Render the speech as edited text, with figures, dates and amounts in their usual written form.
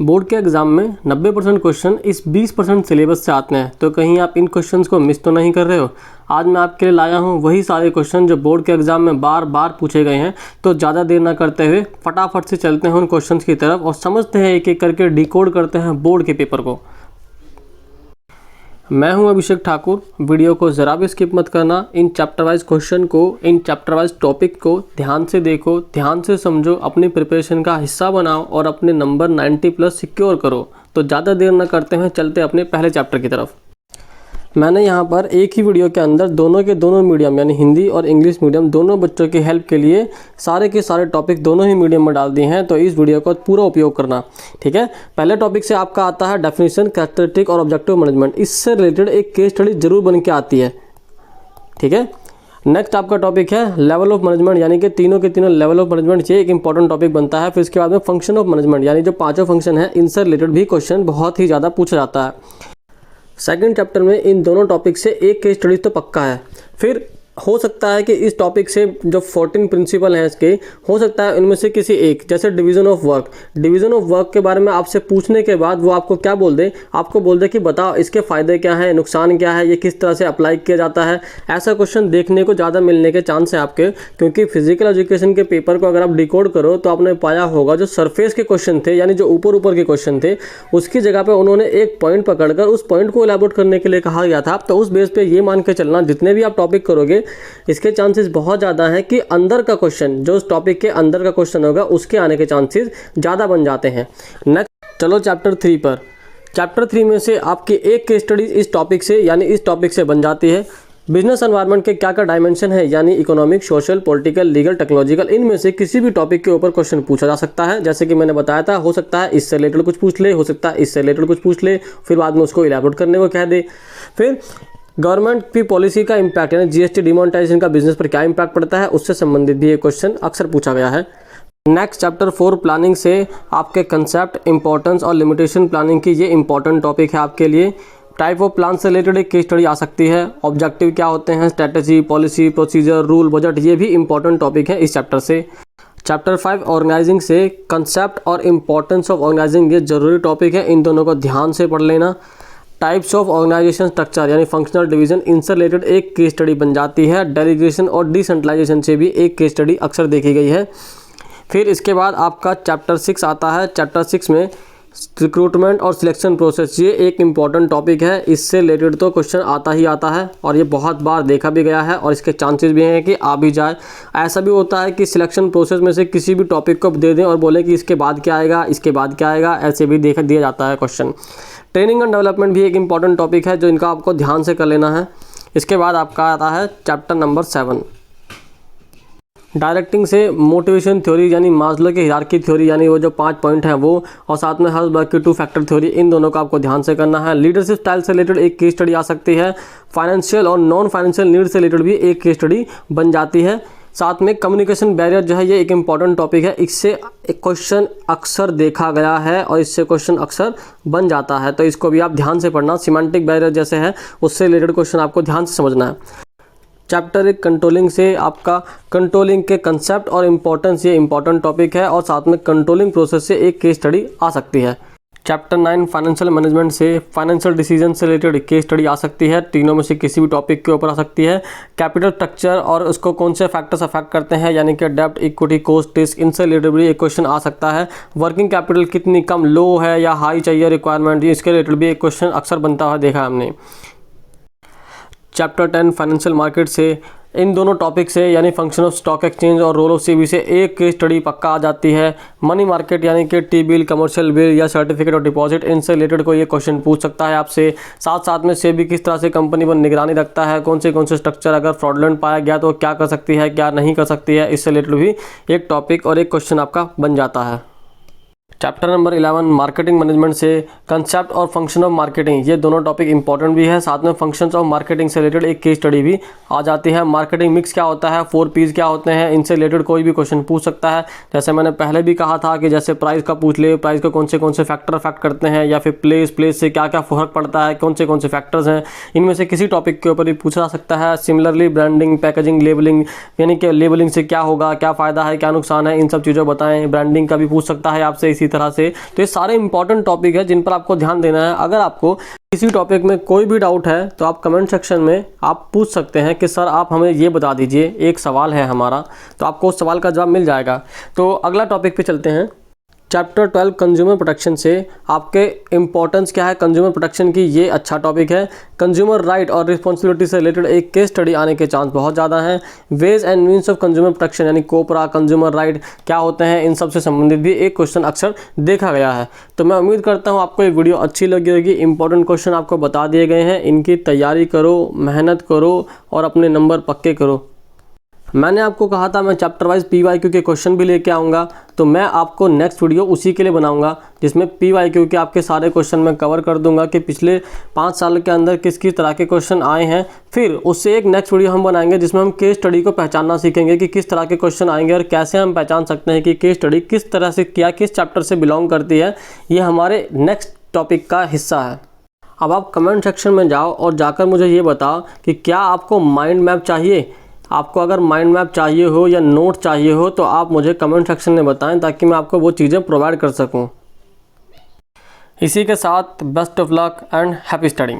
Board के exam में 90% question इस 20% सिलेबस से आते हैं, तो कहीं आप इन क्वेश्चंस को मिस तो नहीं कर रहे हो। आज मैं आपके लिए लाया हूं वही सारे क्वेश्चन जो बोर्ड के एग्ज़ाम में बार बार पूछे गए हैं। तो ज़्यादा देर ना करते हुए फटाफट से चलते हैं उन क्वेश्चंस की तरफ और समझते हैं, एक एक करके डिकोड करते हैं बोर्ड के पेपर को। मैं हूं अभिषेक ठाकुर। वीडियो को ज़रा भी स्किप मत करना। इन चैप्टर वाइज क्वेश्चन को, इन चैप्टर वाइज टॉपिक को ध्यान से देखो, ध्यान से समझो, अपनी प्रिपरेशन का हिस्सा बनाओ और अपने नंबर 90+ सिक्योर करो। तो ज़्यादा देर न करते हैं, चलते अपने पहले चैप्टर की तरफ। मैंने यहाँ पर एक ही वीडियो के अंदर दोनों के दोनों मीडियम यानी हिंदी और इंग्लिश मीडियम दोनों बच्चों की हेल्प के लिए सारे के सारे टॉपिक दोनों ही मीडियम में डाल दिए हैं। तो इस वीडियो का पूरा उपयोग करना, ठीक है। पहले टॉपिक से आपका आता है डेफिनेशन, कैरेक्टरिस्टिक और ऑब्जेक्टिव मैनेजमेंट। इससे रिलेटेड एक केस स्टडी जरूर बन के आती है, ठीक है। नेक्स्ट आपका टॉपिक है लेवल ऑफ मैनेजमेंट, यानी कि तीनों के तीनों लेवल ऑफ मैनेजमेंट ये एक इंपॉर्टेंट टॉपिक बनता है। फिर इसके बाद में फंक्शन ऑफ मैनेजमेंट, यानी जो पांचों फंक्शन है इनसे रिलेटेड भी क्वेश्चन बहुत ही ज़्यादा पूछा जाता है। सेकंड चैप्टर में इन दोनों टॉपिक से एक केस स्टडी तो पक्का है। फिर हो सकता है कि इस टॉपिक से जो 14 प्रिंसिपल हैं इसके, हो सकता है इनमें से किसी एक, जैसे division of work. Division of work के बारे में आपसे पूछने के बाद वो आपको क्या बोल दे, आपको बोल दे कि बताओ इसके फ़ायदे क्या हैं, नुकसान क्या है, ये किस तरह से अप्लाई किया जाता है। ऐसा क्वेश्चन देखने को ज़्यादा मिलने के चांस है आपके, क्योंकि फिजिकल एजुकेशन के पेपर को अगर आप डिकोड करो तो आपने पाया होगा जो सरफेस के क्वेश्चन थे, यानी जो ऊपर ऊपर के क्वेश्चन थे, उसकी जगह पर उन्होंने एक पॉइंट पकड़कर उस पॉइंट को एलैबोरेट करने के लिए कहा गया था। तो उस बेस पर ये मान के चलना, जितने भी आप टॉपिक करोगे इसके चांसेस बहुत ज़्यादा हैं कि अंदर का क्वेश्चन, जो उस टॉपिक के अंदर का क्वेश्चन होगा उसके आने के चांसेस ज़्यादा बन जाते हैं। नेक्स्ट चलो चैप्टर 3 पर। चैप्टर 3 में से आपकी एक केस स्टडी इस टॉपिक से, यानी इस टॉपिक से बन जाती है। बिजनेस एनवायरनमेंट के क्या क्या डायमेंशन है, यानी economic, social, political, legal, technological, इनमें से किसी भी टॉपिक के ऊपर क्वेश्चन पूछा जा सकता है। जैसे कि मैंने बताया था, हो सकता है इससे रिलेटेड कुछ पूछ ले, हो सकता है इससे रिलेटेड कुछ पूछ ले, फिर बाद में उसको इलैबोरेट करने को कह दे। फिर गवर्नमेंट की पॉलिसी का इम्पैक्ट, यानी जीएसटी डिमोनेटाइजेशन का बिजनेस पर क्या इम्पैक्ट पड़ता है, उससे संबंधित भी ये क्वेश्चन अक्सर पूछा गया है। नेक्स्ट चैप्टर 4 प्लानिंग से आपके कंसेप्ट, इंपॉर्टेंस और लिमिटेशन प्लानिंग की ये इंपॉर्टेंट टॉपिक है आपके लिए। टाइप ऑफ प्लान से रिलेटेड एक केस स्टडी आ सकती है। ऑब्जेक्टिव क्या होते हैं, strategy, policy, procedure, rule, budget, ये भी इंपॉर्टेंट टॉपिक है इस चैप्टर से। चैप्टर 5 ऑर्गेनाइजिंग से कंसेप्ट और इंपॉर्टेंस ऑफ ऑर्गेनाइजिंग, ये जरूरी टॉपिक है, इन दोनों को ध्यान से पढ़ लेना। टाइप्स ऑफ ऑर्गेनाइजेशन स्ट्रक्चर, यानी फंक्शनल डिवीजन, इनसे रिलेटेड एक केस स्टडी बन जाती है। डेलीगेशन और डिसेंट्रलाइजेशन से भी एक केस स्टडी अक्सर देखी गई है। फिर इसके बाद आपका चैप्टर 6 आता है। चैप्टर 6 में रिक्रूटमेंट और सिलेक्शन प्रोसेस, ये एक इम्पॉर्टेंट टॉपिक है। इससे रिलेटेड तो क्वेश्चन आता ही आता है और ये बहुत बार देखा भी गया है और इसके चांसेस भी हैं कि आ भी जाए। ऐसा भी होता है कि सिलेक्शन प्रोसेस में से किसी भी टॉपिक को दे दें और बोले कि इसके बाद क्या आएगा, इसके बाद क्या आएगा, ऐसे भी देखा दिया जाता है क्वेश्चन। ट्रेनिंग एंड डेवलपमेंट भी एक इंपॉर्टेंट टॉपिक है जो इनका आपको ध्यान से कर लेना है। इसके बाद आपका आता है चैप्टर नंबर 7 डायरेक्टिंग से मोटिवेशन थ्योरी, यानी मास्लो की हायरार्की थ्योरी, यानी वो जो 5 पॉइंट हैं वो, और साथ में हर्सबर्ग की 2 फैक्टर थ्योरी, इन दोनों का आपको ध्यान से करना है। लीडरशिप स्टाइल से रिलेटेड एक केस स्टडी आ सकती है। फाइनेंशियल और नॉन फाइनेंशियल नीड से रिलेटेड भी एक केस स्टडी बन जाती है। साथ में कम्युनिकेशन बैरियर जो है, ये एक इंपॉर्टेंट टॉपिक है। इससे एक क्वेश्चन अक्सर देखा गया है और इससे क्वेश्चन अक्सर बन जाता है, तो इसको भी आप ध्यान से पढ़ना। सिमेंटिक बैरियर जैसे है, उससे रिलेटेड क्वेश्चन आपको ध्यान से समझना है। चैप्टर 1 कंट्रोलिंग से आपका कंट्रोलिंग के कंसेप्ट और इम्पोर्टेंस, ये इंपॉर्टेंट टॉपिक है और साथ में कंट्रोलिंग प्रोसेस से एक केस स्टडी आ सकती है। चैप्टर 9 फाइनेंशियल मैनेजमेंट से फाइनेंशियल डिसीजन से रिलेटेड केस स्टडी आ सकती है। तीनों में से किसी भी टॉपिक के ऊपर आ सकती है। कैपिटल स्ट्रक्चर और उसको कौन से फैक्टर्स अफेक्ट करते हैं, यानी कि डेब्ट, इक्विटी, कॉस्ट, रिस्क, इनसे रिलेटेड भी एक क्वेश्चन आ सकता है। वर्किंग कैपिटल कितनी कम, लो है या हाई चाहिए रिक्वायरमेंट, इसके रिलेटेड भी एक क्वेश्चन अक्सर बनता हुआ देखा हमने। चैप्टर 10 फाइनेंशियल मार्केट से, इन दोनों टॉपिक से, यानी फंक्शन ऑफ स्टॉक एक्सचेंज और रोल ऑफ सीबी से एक केस स्टडी पक्का आ जाती है। मनी मार्केट, यानी कि टी बिल, कमर्शियल बिल या सर्टिफिकेट ऑफ डिपॉजिट, इनसे रिलेटेड कोई ये क्वेश्चन पूछ सकता है आपसे। साथ साथ में सेबी किस तरह से कंपनी पर निगरानी रखता है, कौन से स्ट्रक्चर अगर फ्रॉडलेंट पाया गया तो क्या कर सकती है, क्या नहीं कर सकती है, इससे रिलेटेड भी एक टॉपिक और एक क्वेश्चन आपका बन जाता है। चैप्टर नंबर 11 मार्केटिंग मैनेजमेंट से कंसेप्ट और फंक्शन ऑफ मार्केटिंग, ये दोनों टॉपिक इंपॉर्टेंट भी है। साथ में फंक्शंस ऑफ मार्केटिंग से रिलेटेड एक केस स्टडी भी आ जाती है। मार्केटिंग मिक्स क्या होता है, 4 P's क्या होते हैं, इनसे रिलेटेड कोई भी क्वेश्चन पूछ सकता है। जैसे मैंने पहले भी कहा था कि जैसे प्राइस का पूछ ले, प्राइस को कौन से फैक्टर अफेक्ट करते हैं, या फिर प्लेस से क्या क्या फर्क पड़ता है, कौन से फैक्टर्स हैं, इनमें से किसी टॉपिक के ऊपर भी पूछा जा सकता है। सिमिलरली ब्रांडिंग, पैकेजिंग, लेबलिंग, यानी कि लेबलिंग से क्या होगा, क्या फ़ायदा है, क्या नुकसान है, इन सब चीज़ों बताएं। ब्रांडिंग का भी पूछ सकता है आपसे इसी तरह से। तो ये सारे इंपॉर्टेंट टॉपिक है जिन पर आपको ध्यान देना है। अगर आपको किसी टॉपिक में कोई भी डाउट है तो आप कमेंट सेक्शन में आप पूछ सकते हैं कि सर आप हमें ये बता दीजिए, एक सवाल है हमारा, तो आपको उस सवाल का जवाब मिल जाएगा। तो अगला टॉपिक पे चलते हैं। चैप्टर 12 कंज्यूमर प्रोटेक्शन से आपके इम्पोर्टेंस क्या है कंज्यूमर प्रोटेक्शन की, ये अच्छा टॉपिक है। कंज्यूमर राइट और रिस्पॉन्सिबिलिटी से रिलेटेड एक केस स्टडी आने के चांस बहुत ज़्यादा हैं। Ways and means of consumer protection यानी कोपरा, कंज्यूमर राइट क्या होते हैं, इन सब से संबंधित भी एक क्वेश्चन अक्सर देखा गया है। तो मैं उम्मीद करता हूँ आपको ये वीडियो अच्छी लगी होगी। इंपॉर्टेंट क्वेश्चन आपको बता दिए गए हैं, इनकी तैयारी करो, मेहनत करो और अपने नंबर पक्के करो। मैंने आपको कहा था मैं चैप्टर वाइज PYQ के क्वेश्चन भी लेके आऊँगा, तो मैं आपको नेक्स्ट वीडियो उसी के लिए बनाऊँगा जिसमें PYQ के आपके सारे क्वेश्चन मैं कवर कर दूंगा कि पिछले 5 साल के अंदर किस किस तरह के क्वेश्चन आए हैं। फिर उससे एक नेक्स्ट वीडियो हम बनाएंगे जिसमें हम केस स्टडी को पहचानना सीखेंगे कि किस तरह के क्वेश्चन आएंगे और कैसे हम पहचान सकते हैं कि केस स्टडी किस तरह से किस चैप्टर से बिलोंग करती है। ये हमारे नेक्स्ट टॉपिक का हिस्सा है। अब आप कमेंट सेक्शन में जाओ और जाकर मुझे ये बताओ कि क्या आपको माइंड मैप चाहिए। आपको अगर माइंड मैप चाहिए हो या नोट चाहिए हो तो आप मुझे कमेंट सेक्शन में बताएं ताकि मैं आपको वो चीज़ें प्रोवाइड कर सकूं। इसी के साथ best of luck and happy studying.